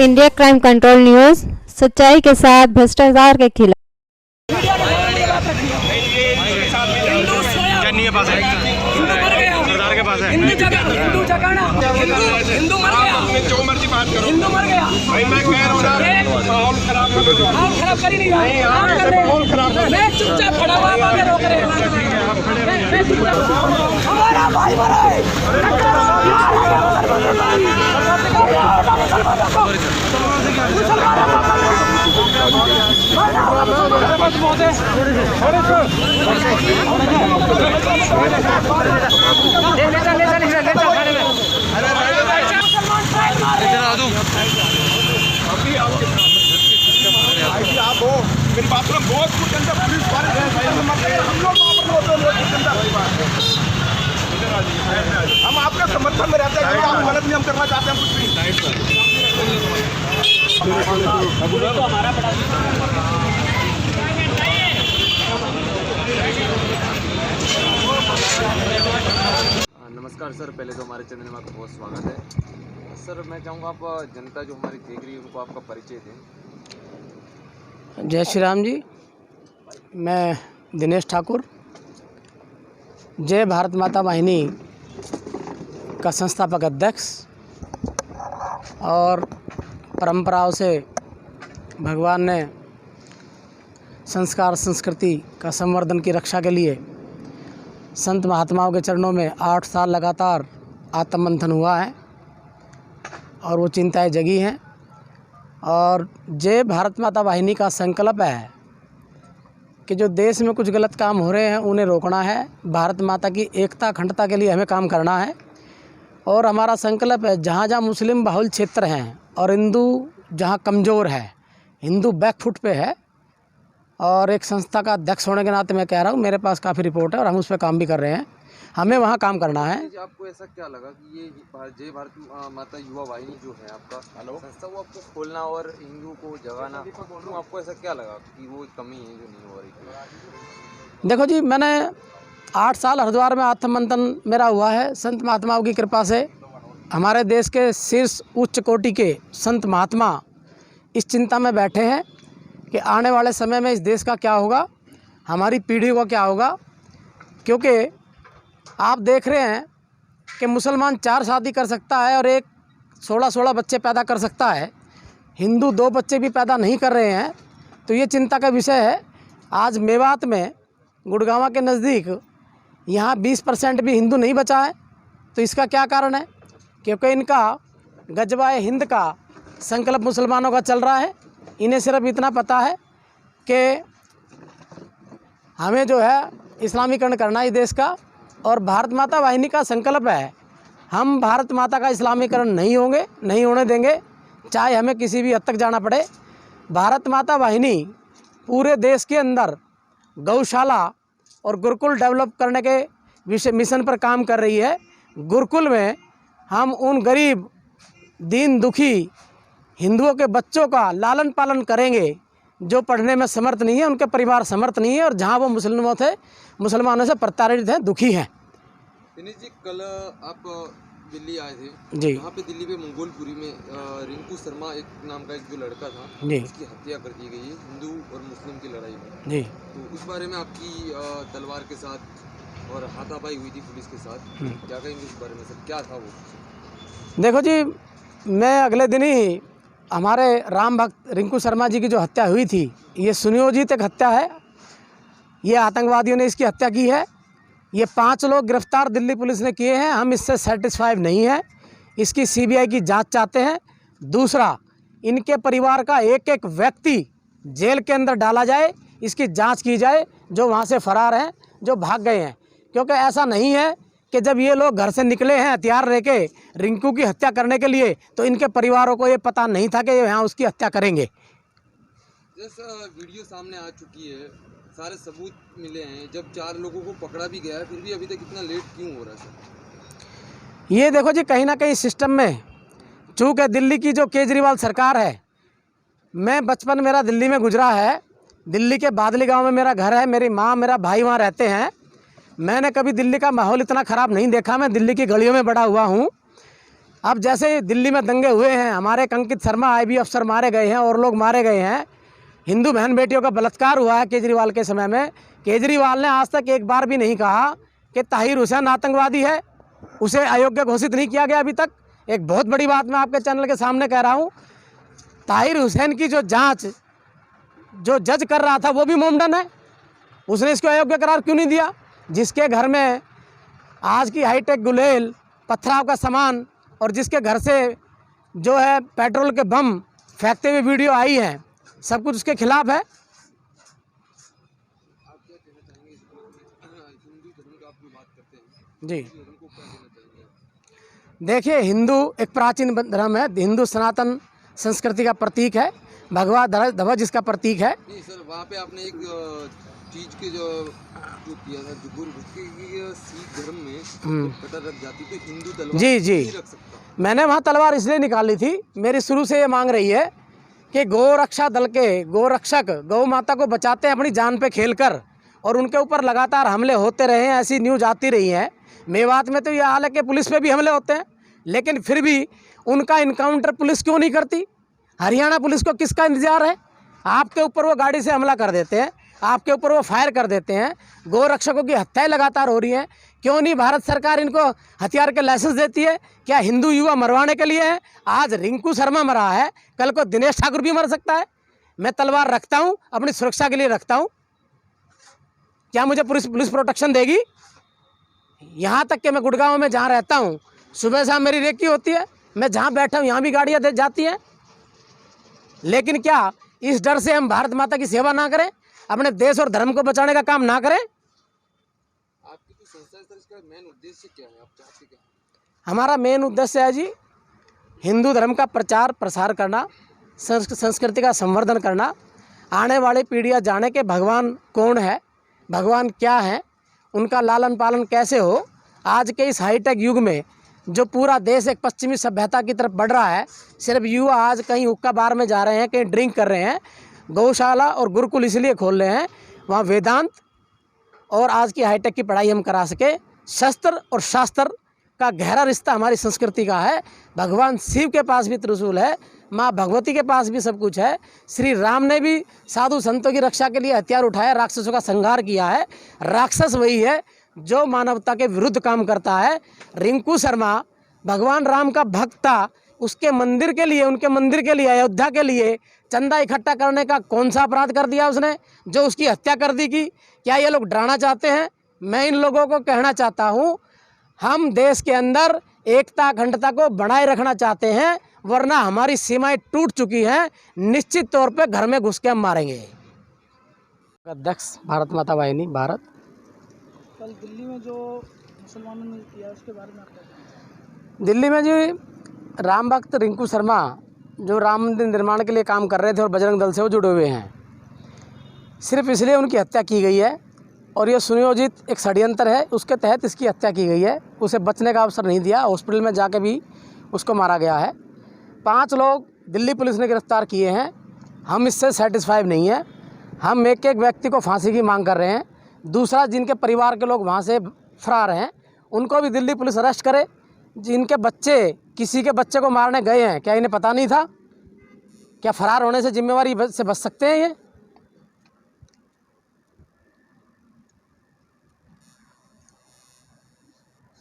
India crime control news, सच्चाई के साथ भ्रष्टाचार के खिलाफ। सरदार के पास है। हिंदू जगाना, हिंदू मर गया, जो मर्जी बात करो, हिंदू मर गया भाई। मैं कह रहा हूं माहौल खराब कर ही नहीं रहा, माहौल खराब कर। मैं चुपचाप खड़ा हुआ, आगे रोक रहे हैं। मैं चुपचाप, हमारा भाई मरा है। आप हो मेरी बात सुनो, बहुत कुछ अंदर पुलिस वाले हम लोग हम आपका समर्थन में रहते हैं। आप गलत नियम करना चाहते हैं कुछ भी। नमस्कार सर, पहले तो हमारे चैनल में आपका बहुत स्वागत है। सर मैं चाहूँगा आप जनता जो हमारी देख रही है उनको आपका परिचय दें। जय श्री राम जी, मैं दिनेश ठाकुर, जय भारत माता वाहिनी का संस्थापक अध्यक्ष और परंपराओं से भगवान ने संस्कार संस्कृति का संवर्धन की रक्षा के लिए संत महात्माओं के चरणों में 8 साल लगातार आत्ममंथन हुआ है और वो चिंताएं जगी हैं। और जय भारत माता वाहिनी का संकल्प है कि जो देश में कुछ गलत काम हो रहे हैं उन्हें रोकना है। भारत माता की एकता अखंडता के लिए हमें काम करना है। और हमारा संकल्प है जहाँ जहाँ मुस्लिम बहुल क्षेत्र हैं और हिंदू जहाँ कमज़ोर है, हिंदू बैकफुट पे है, और एक संस्था का अध्यक्ष होने के नाते मैं कह रहा हूँ, मेरे पास काफ़ी रिपोर्ट है और हम उस पर काम भी कर रहे हैं। हमें वहाँ काम करना है। आपको ऐसा क्या लगा कि ये जय भारत माता युवा वाहिनी जो है आपका संस्था, वो आपको खोलना और हिंदू को जगाना, तो आपको ऐसा क्या लगा कि वो कमी है जो नहीं हो रही? देखो जी, मैंने 8 साल हरिद्वार में आत्ममंथन मेरा हुआ है। संत महात्माओं की कृपा से हमारे देश के शीर्ष उच्च कोटि के संत महात्मा इस चिंता में बैठे हैं कि आने वाले समय में इस देश का क्या होगा, हमारी पीढ़ी को क्या होगा। क्योंकि आप देख रहे हैं कि मुसलमान 4 शादी कर सकता है और एक 16-16 बच्चे पैदा कर सकता है, हिंदू 2 बच्चे भी पैदा नहीं कर रहे हैं। तो ये चिंता का विषय है। आज मेवात में गुड़गांव के नज़दीक यहाँ 20% भी हिंदू नहीं बचा है। तो इसका क्या कारण है? क्योंकि इनका गजवाए हिंद का संकल्प मुसलमानों का चल रहा है। इन्हें सिर्फ इतना पता है कि हमें जो है इस्लामीकरण करना है देश का, और भारत माता वाहिनी का संकल्प है हम भारत माता का इस्लामीकरण नहीं होने देंगे, चाहे हमें किसी भी हद तक जाना पड़े। भारत माता वाहिनी पूरे देश के अंदर गौशाला और गुरुकुल डेवलप करने के विषय मिशन पर काम कर रही है। गुरुकुल में हम उन गरीब दीन दुखी हिंदुओं के बच्चों का लालन पालन करेंगे जो पढ़ने में समर्थ नहीं है, उनके परिवार समर्थ नहीं है, और जहां वो मुसलमानों से प्रताड़ित हैं, दुखी हैं। दिनेश जी, कल आप दिल्ली आए थे जी। वहाँ पे दिल्ली में मंगोलपुरी में रिंकू शर्मा एक नाम का एक जो लड़का था जी, उसकी हत्या कर दी गई है हिंदू और मुस्लिम की लड़ाई में। जी, तो उस बारे में आपकी तलवार के साथ और हाथापाई हुई थी पुलिस के साथ, क्या कहेंगे इस बारे में सर, क्या था वो? देखो जी, मैं अगले दिन ही हमारे राम भक्त रिंकू शर्मा जी की जो हत्या हुई थी, ये सुनियोजित एक हत्या है। ये आतंकवादियों ने इसकी हत्या की है। ये 5 लोग गिरफ्तार दिल्ली पुलिस ने किए हैं। हम इससे सेटिस्फाइड नहीं हैं, इसकी सीबीआई की जांच चाहते हैं। दूसरा, इनके परिवार का एक एक व्यक्ति जेल के अंदर डाला जाए, इसकी जांच की जाए, जो वहाँ से फरार हैं, जो भाग गए हैं। क्योंकि ऐसा नहीं है कि जब ये लोग घर से निकले हैं हथियार लेके रिंकू की हत्या करने के लिए, तो इनके परिवारों को ये पता नहीं था कि ये यहाँ उसकी हत्या करेंगे। जैसा वीडियो सामने आ चुकी है, सारे सबूत मिले हैं, जब 4 लोगों को पकड़ा भी गया है, फिर भी अभी तक इतना लेट क्यों हो रहा है सर? ये देखो जी, कहीं ना कहीं सिस्टम में, चूँकि दिल्ली की जो केजरीवाल सरकार है, मैं बचपन मेरा दिल्ली में गुजरा है। दिल्ली के बादली गांव में मेरा घर है, मेरी माँ मेरा भाई वहाँ रहते हैं। मैंने कभी दिल्ली का माहौल इतना ख़राब नहीं देखा। मैं दिल्ली की गलियों में बड़ा हुआ हूँ। अब जैसे दिल्ली में दंगे हुए हैं, हमारे अंकित शर्मा IB अफसर मारे गए हैं और लोग मारे गए हैं, हिंदू बहन बेटियों का बलात्कार हुआ है केजरीवाल के समय में। केजरीवाल ने आज तक एक बार भी नहीं कहा कि ताहिर हुसैन आतंकवादी है, उसे अयोग्य घोषित नहीं किया गया अभी तक। एक बहुत बड़ी बात मैं आपके चैनल के सामने कह रहा हूँ, ताहिर हुसैन की जो जांच जो जज कर रहा था वो भी मोमडन है, उसने इसको अयोग्य करार क्यों नहीं दिया? जिसके घर में आज की हाईटेक गुलेल, पथराव का सामान और जिसके घर से जो है पेट्रोल के बम फेंकते हुए वीडियो आई है, सब कुछ उसके खिलाफ है। जी देखिए, हिंदू एक प्राचीन धर्म है, हिंदू सनातन संस्कृति का प्रतीक है, भगवा ध्वज इसका प्रतीक है। नहीं सर, वहाँ पे आपने एक चीज की जो किया था, जो गुरु सिख धर्म में कटर रख जाती तो हिंदू तलवार जी नहीं रख सकता। मैंने वहाँ तलवार इसलिए निकाली थी, मेरी शुरू से ये मांग रही है कि गोरक्षा दल के गोरक्षक गौ माता को बचाते हैं अपनी जान पे खेलकर, और उनके ऊपर लगातार हमले होते रहे हैं, ऐसी न्यूज आती रही है। मेवात में तो ये हाल है कि पुलिस पे भी हमले होते हैं, लेकिन फिर भी उनका इनकाउंटर पुलिस क्यों नहीं करती? हरियाणा पुलिस को किसका इंतजार है? आपके ऊपर वो गाड़ी से हमला कर देते हैं, आपके ऊपर वो फायर कर देते हैं, गोरक्षकों की हत्याएं लगातार हो रही हैं। क्यों नहीं भारत सरकार इनको हथियार के लाइसेंस देती है? क्या हिंदू युवा मरवाने के लिए है? आज रिंकू शर्मा मरा है, कल को दिनेश ठाकुर भी मर सकता है। मैं तलवार रखता हूँ, अपनी सुरक्षा के लिए रखता हूँ। क्या मुझे पुलिस प्रोटेक्शन देगी? यहाँ तक कि मैं गुड़गांव में जहाँ रहता हूँ, सुबह शाम मेरी रेकी होती है, मैं जहाँ बैठा हूँ यहाँ भी गाड़ियाँ जाती हैं। लेकिन क्या इस डर से हम भारत माता की सेवा ना करें, अपने देश और धर्म को बचाने का काम ना करें? आपकी जो संस्था है सर, इसका मेन उद्देश्य क्या है? आप चाहते क्या? हमारा मेन उद्देश्य है जी हिंदू धर्म का प्रचार प्रसार करना, संस्कृति का संवर्धन करना, आने वाली पीढ़ियाँ जाने के भगवान कौन है, भगवान क्या है, उनका लालन पालन कैसे हो। आज के इस हाईटेक युग में जो पूरा देश एक पश्चिमी सभ्यता की तरफ बढ़ रहा है, सिर्फ युवा आज कहीं हुक्का बार में जा रहे हैं, कहीं ड्रिंक कर रहे हैं। गौशाला और गुरुकुल इसलिए खोल रहे हैं, वहाँ वेदांत और आज की हाईटेक की पढ़ाई हम करा सके। शस्त्र और शास्त्र का गहरा रिश्ता हमारी संस्कृति का है। भगवान शिव के पास भी त्रिशूल है, माँ भगवती के पास भी सब कुछ है। श्री राम ने भी साधु संतों की रक्षा के लिए हथियार उठाया, राक्षसों का संहार किया है। राक्षस वही है जो मानवता के विरुद्ध काम करता है। रिंकू शर्मा भगवान राम का भक्त था, उसके मंदिर के लिए, उनके मंदिर के लिए, अयोध्या के लिए चंदा इकट्ठा करने का कौन सा अपराध कर दिया उसने जो उसकी हत्या कर दी की? क्या ये लोग डराना चाहते हैं? मैं इन लोगों को कहना चाहता हूँ, हम देश के अंदर एकता अखंडता को बनाए रखना चाहते हैं, वरना हमारी सीमाएं टूट चुकी हैं। निश्चित तौर पे घर में घुस के हम मारेंगे। अध्यक्ष भारत माता वाहिनी भारत। कल दिल्ली में जो मुसलमानों ने किया उसके बारे में आपका? दिल्ली में जी राम भक्त रिंकू शर्मा जो राम मंदिर निर्माण के लिए काम कर रहे थे और बजरंग दल से वो जुड़े हुए हैं, सिर्फ इसलिए उनकी हत्या की गई है और ये सुनियोजित एक षड्यंत्र है, उसके तहत इसकी हत्या की गई है। उसे बचने का अवसर नहीं दिया, हॉस्पिटल में जाके भी उसको मारा गया है। 5 लोग दिल्ली पुलिस ने गिरफ्तार किए हैं। हम इससे सेटिस्फाइड नहीं हैं। हम एक एक व्यक्ति को फांसी की मांग कर रहे हैं। दूसरा, जिनके परिवार के लोग वहाँ से फरार हैं उनको भी दिल्ली पुलिस अरेस्ट करे। जिनके बच्चे किसी के बच्चे को मारने गए हैं, क्या इन्हें पता नहीं था? क्या फरार होने से जिम्मेवारी से बच सकते हैं ये?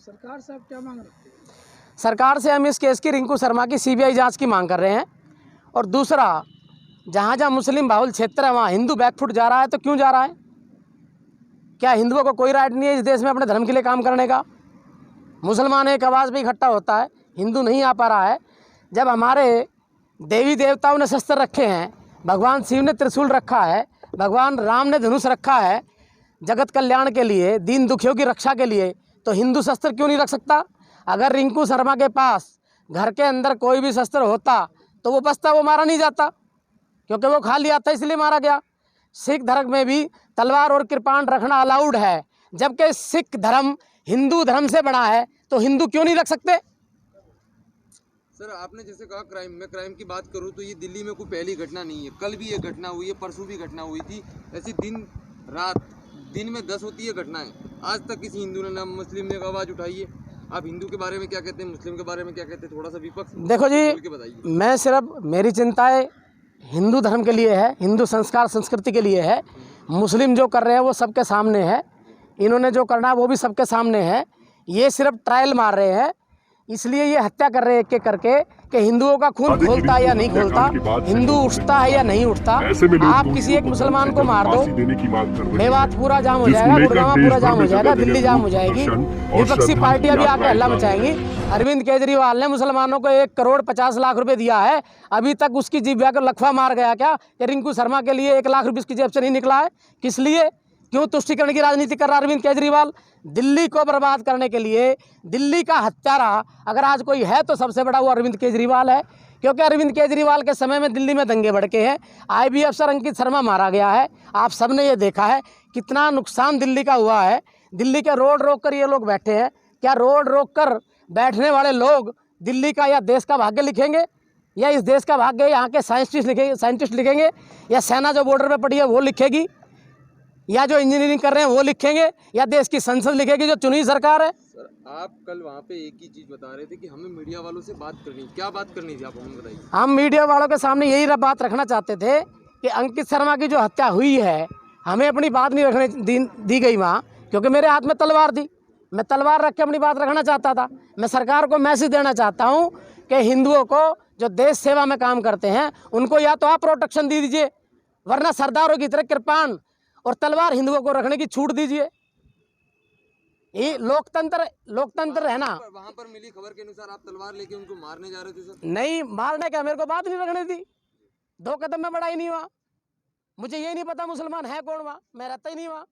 सरकार से आप क्या मांग रखते हैं? सरकार से हम इस केस की रिंकू शर्मा की CBI जांच की मांग कर रहे हैं। और दूसरा, जहाँ जहाँ मुस्लिम बाहुल क्षेत्र है वहाँ हिंदू बैकफुट जा रहा है तो क्यों जा रहा है? क्या हिंदुओं को कोई राइट नहीं है इस देश में अपने धर्म के लिए काम करने का? मुसलमान एक आवाज़ पे इकट्ठा होता है, हिंदू नहीं आ पा रहा है। जब हमारे देवी देवताओं ने शस्त्र रखे हैं, भगवान शिव ने त्रिशूल रखा है, भगवान राम ने धनुष रखा है जगत कल्याण के लिए, दीन दुखियों की रक्षा के लिए, तो हिंदू शस्त्र क्यों नहीं रख सकता? अगर रिंकू शर्मा के पास घर के अंदर कोई भी शस्त्र होता तो वो बचता, वो मारा नहीं जाता, क्योंकि वो खा लिया था इसलिए मारा गया। सिख धर्म में भी तलवार और कृपाण रखना अलाउड है, जबकि सिख धर्म हिंदू धर्म से बना है, तो हिंदू क्यों नहीं रख सकते? सर आपने जैसे कहा क्राइम, मैं क्राइम की बात करूं तो ये दिल्ली में कोई पहली घटना नहीं है। कल भी ये घटना हुई है, परसों भी घटना हुई थी। ऐसी दिन रात दिन में 10 होती है घटनाएं। आज तक किसी हिंदू ने ना मुस्लिम ने आवाज़ उठाई है। आप हिंदू के बारे में क्या कहते हैं, मुस्लिम के बारे में क्या कहते हैं, थोड़ा सा विपक्ष देखो जी, बोल के बताइए। मैं सिर्फ मेरी चिंताएं हिंदू धर्म के लिए है, हिंदू संस्कार संस्कृति के लिए है। मुस्लिम जो कर रहे हैं वो सबके सामने है, इन्होंने जो करना है वो भी सबके सामने है। ये सिर्फ ट्रायल मार रहे हैं, इसलिए ये हत्या कर रहे हैं एक एक करके कि हिंदुओं का खून खोलता है या नहीं खोलता, हिंदू उठता है या नहीं उठता। आप किसी एक मुसलमान को मार दो, मेवात पूरा जाम हो जाएगा, गुड़गांव पूरा जाम हो जाएगा, दिल्ली जाम हो जाएगी, विपक्षी पार्टियां भी आके हल्ला मचाएंगी। अरविंद केजरीवाल ने मुसलमानों को 1,50,00,000 रुपए दिया है, अभी तक उसकी जीभ को लखवा मार गया क्या कि रिंकू शर्मा के लिए 1 लाख रुपये उसकी जेब से नहीं निकला है? किस लिए? क्यों तुष्टीकरण की राजनीति कर रहा अरविंद केजरीवाल? दिल्ली को बर्बाद करने के लिए, दिल्ली का हत्यारा अगर आज कोई है तो सबसे बड़ा वो अरविंद केजरीवाल है, क्योंकि अरविंद केजरीवाल के समय में दिल्ली में दंगे भड़के हैं। IB अफसर अंकित शर्मा मारा गया है, आप सबने ये देखा है कितना नुकसान दिल्ली का हुआ है। दिल्ली के रोड रोक कर ये लोग बैठे हैं, क्या रोड रोक कर बैठने वाले लोग दिल्ली का या देश का भाग्य लिखेंगे, या इस देश का भाग्य यहाँ के साइंटिस्ट लिखेंगे, या सेना जो बॉर्डर पर पड़ी है वो लिखेगी, या जो इंजीनियरिंग कर रहे हैं वो लिखेंगे, या देश की संसद लिखेगी जो चुनी सरकार है? सर आप कल वहाँ पे एक ही चीज बता रहे थे कि हमें मीडिया वालों से बात करनी, क्या बात करनी थी आप हमें बताइए। हम मीडिया वालों के सामने यही बात रखना चाहते थे कि अंकित शर्मा की जो हत्या हुई है, हमें अपनी बात नहीं रखने दी गई वहाँ, क्योंकि मेरे हाथ में तलवार थी, मैं तलवार रख के अपनी बात रखना चाहता था। मैं सरकार को मैसेज देना चाहता हूँ कि हिंदुओं को जो देश सेवा में काम करते हैं उनको या तो आप प्रोटेक्शन दे दीजिए, वरना सरदारों की तरह कृपाण और तलवार हिंदुओं को रखने की छूट दीजिए। ये लोकतंत्र है ना। वहाँ पर मिली खबर के अनुसार आप तलवार लेके उनको मारने जा रहे थे सर? नहीं मारने का, मेरे को बात नहीं रखनी थी, 2 कदम में बड़ा ही नहीं हुआ। मुझे ये नहीं पता मुसलमान है कौन वहाँ, मैं रहता ही नहीं वहाँ।